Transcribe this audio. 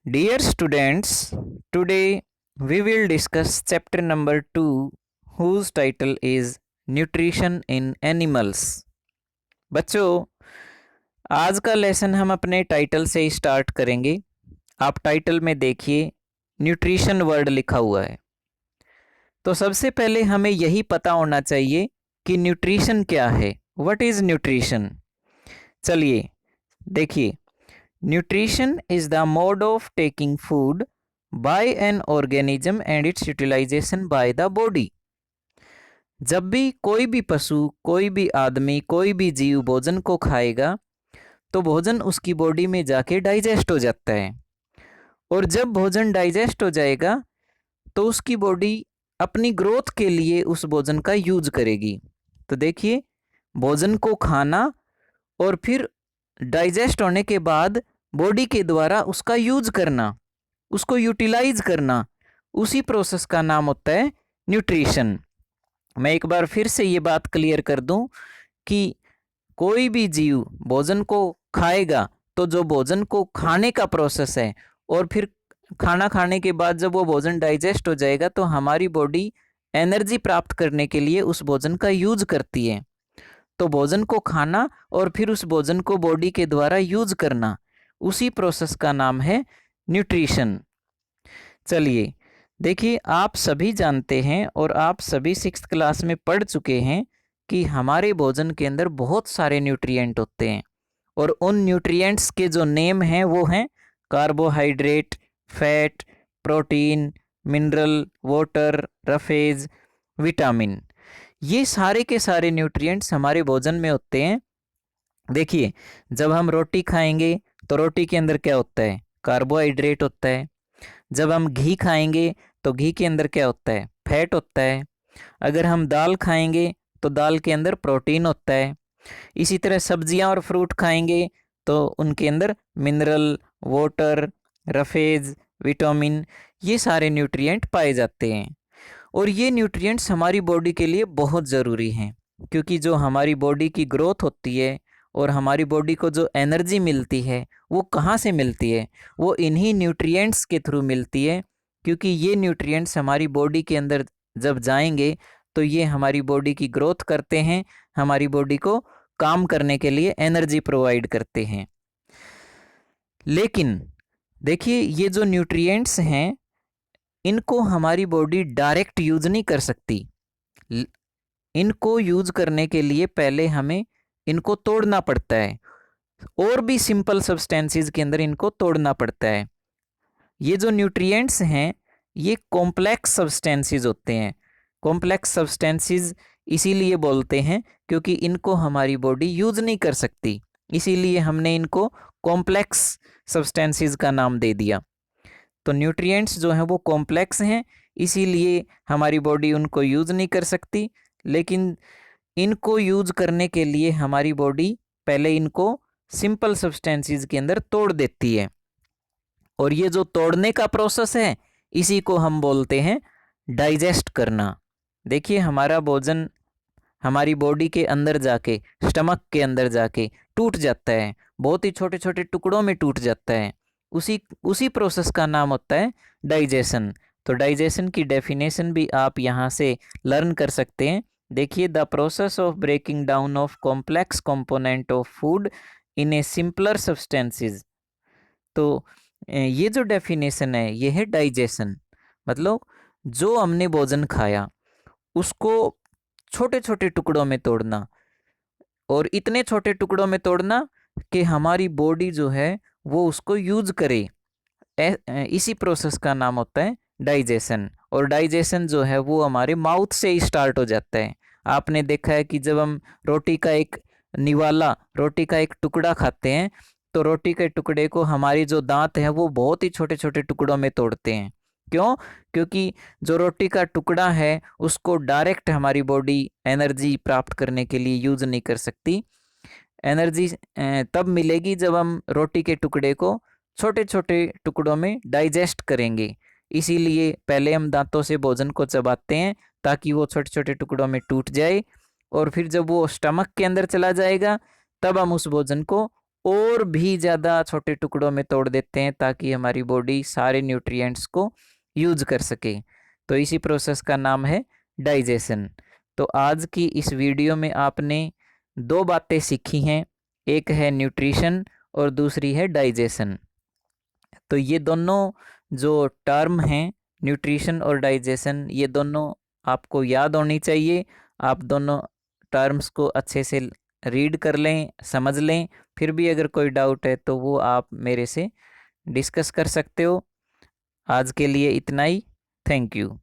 Dear students, today we will discuss chapter number 2 whose title is Nutrition in Animals. बच्चों, आज का lesson हम अपने टाइटल से ही स्टार्ट करेंगे। आप टाइटल में देखिए न्यूट्रिशन वर्ड लिखा हुआ है। तो सबसे पहले हमें यही पता होना चाहिए कि न्यूट्रिशन क्या है। What is nutrition? चलिए देखिए, nutrition is the mode of taking food by an organism and its utilization by the body. जब भी कोई भी पशु, कोई भी आदमी, कोई भी जीव भोजन को खाएगा तो भोजन उसकी बॉडी में जाके डाइजेस्ट हो जाता है, और जब भोजन डाइजेस्ट हो जाएगा तो उसकी बॉडी अपनी ग्रोथ के लिए उस भोजन का यूज करेगी। तो देखिए, भोजन को खाना और फिर डाइजेस्ट होने के बाद बॉडी के द्वारा उसका यूज करना, उसको यूटिलाइज करना, उसी प्रोसेस का नाम होता है न्यूट्रिशन। मैं एक बार फिर से ये बात क्लियर कर दूं कि कोई भी जीव भोजन को खाएगा तो जो भोजन को खाने का प्रोसेस है, और फिर खाना खाने के बाद जब वो भोजन डाइजेस्ट हो जाएगा तो हमारी बॉडी एनर्जी प्राप्त करने के लिए उस भोजन का यूज करती है। तो भोजन को खाना और फिर उस भोजन को बॉडी के द्वारा यूज करना, उसी प्रोसेस का नाम है न्यूट्रिशन। चलिए देखिए, आप सभी जानते हैं और आप सभी 6th क्लास में पढ़ चुके हैं कि हमारे भोजन के अंदर बहुत सारे न्यूट्रिएंट होते हैं, और उन न्यूट्रिएंट्स के जो नेम हैं वो हैं carbohydrate, fat, protein, mineral, water, roughage, vitamin. ये सारे के सारे न्यूट्रिएंट्स हमारे भोजन में होते हैं। देखिए, जब हम रोटी खाएंगे तो रोटी के अंदर क्या होता है? कार्बोहाइड्रेट होता है। जब हम घी खाएंगे तो घी के अंदर क्या होता है? फैट होता है। अगर हम दाल खाएंगे तो दाल के अंदर प्रोटीन होता है। इसी तरह सब्जियां और फ्रूट खाएंगे तो उनके अंदर मिनरल, वाटर, रफेज, विटामिन, ये सारे न्यूट्रिएंट पाए जाते हैं। और ये न्यूट्रिएंट्स हमारी बॉडी के लिए बहुत ज़रूरी हैं, क्योंकि जो हमारी बॉडी की ग्रोथ होती है और हमारी बॉडी को जो एनर्जी मिलती है वो कहाँ से मिलती है? वो इन्हीं न्यूट्रिएंट्स के थ्रू मिलती है, क्योंकि ये न्यूट्रिएंट्स हमारी बॉडी के अंदर जब जाएंगे तो ये हमारी बॉडी की ग्रोथ करते हैं, हमारी बॉडी को काम करने के लिए एनर्जी प्रोवाइड करते हैं। लेकिन देखिए, ये जो न्यूट्रिएंट्स हैं इनको हमारी बॉडी डायरेक्ट यूज नहीं कर सकती। इनको यूज करने के लिए पहले हमें इनको तोड़ना पड़ता है, और भी सिंपल सब्सटेंसेस के अंदर इनको तोड़ना पड़ता है। ये जो न्यूट्रिएंट्स हैं ये कॉम्प्लेक्स सब्सटेंसेस होते हैं। कॉम्प्लेक्स सब्सटेंसेस इसीलिए बोलते हैं क्योंकि इनको हमारी बॉडी यूज नहीं कर सकती, इसीलिए हमने इनको कॉम्प्लेक्स सब्सटेंसेस का नाम दे दिया। तो न्यूट्रिएंट्स जो हैं वो कॉम्प्लेक्स हैं, इसीलिए हमारी बॉडी उनको यूज़ नहीं कर सकती। लेकिन इनको यूज़ करने के लिए हमारी बॉडी पहले इनको सिंपल सब्सटेंसेस के अंदर तोड़ देती है, और ये जो तोड़ने का प्रोसेस है इसी को हम बोलते हैं डाइजेस्ट करना। देखिए, हमारा भोजन हमारी बॉडी के अंदर जाके, स्टमक के अंदर जाके टूट जाता है, बहुत ही छोटे छोटे टुकड़ों में टूट जाता है। उसी प्रोसेस का नाम होता है डाइजेशन। तो डाइजेशन की डेफिनेशन भी आप यहाँ से लर्न कर सकते हैं। देखिए, the process of breaking down of complex component of food in a simpler substances. तो ये जो डेफिनेशन है ये है डाइजेशन। मतलब जो हमने भोजन खाया उसको छोटे छोटे टुकड़ों में तोड़ना, और इतने छोटे टुकड़ों में तोड़ना कि हमारी बॉडी जो है वो उसको यूज करे। इसी प्रोसेस का नाम होता है डाइजेशन। और डाइजेशन जो है वो हमारे माउथ से ही स्टार्ट हो जाता है। आपने देखा है कि जब हम रोटी का एक निवाला, रोटी का एक टुकड़ा खाते हैं तो रोटी के टुकड़े को हमारी जो दांत है वो बहुत ही छोटे छोटे टुकड़ों में तोड़ते हैं। क्यों? क्योंकि जो रोटी का टुकड़ा है उसको डायरेक्ट हमारी बॉडी एनर्जी प्राप्त करने के लिए यूज नहीं कर सकती। एनर्जी तब मिलेगी जब हम रोटी के टुकड़े को छोटे छोटे टुकड़ों में डाइजेस्ट करेंगे। इसीलिए पहले हम दांतों से भोजन को चबाते हैं ताकि वो छोटे छोटे टुकड़ों में टूट जाए, और फिर जब वो स्टमक के अंदर चला जाएगा तब हम उस भोजन को और भी ज़्यादा छोटे टुकड़ों में तोड़ देते हैं ताकि हमारी बॉडी सारे न्यूट्रिएंट्स को यूज कर सके। तो इसी प्रोसेस का नाम है डाइजेशन। तो आज की इस वीडियो में आपने दो बातें सीखी हैं, एक है न्यूट्रिशन और दूसरी है डाइजेशन। तो ये दोनों जो टर्म हैं, न्यूट्रिशन और डाइजेशन, ये दोनों आपको याद होनी चाहिए। आप दोनों टर्म्स को अच्छे से रीड कर लें, समझ लें। फिर भी अगर कोई डाउट है तो वो आप मेरे से डिस्कस कर सकते हो। आज के लिए इतना ही। Thank you.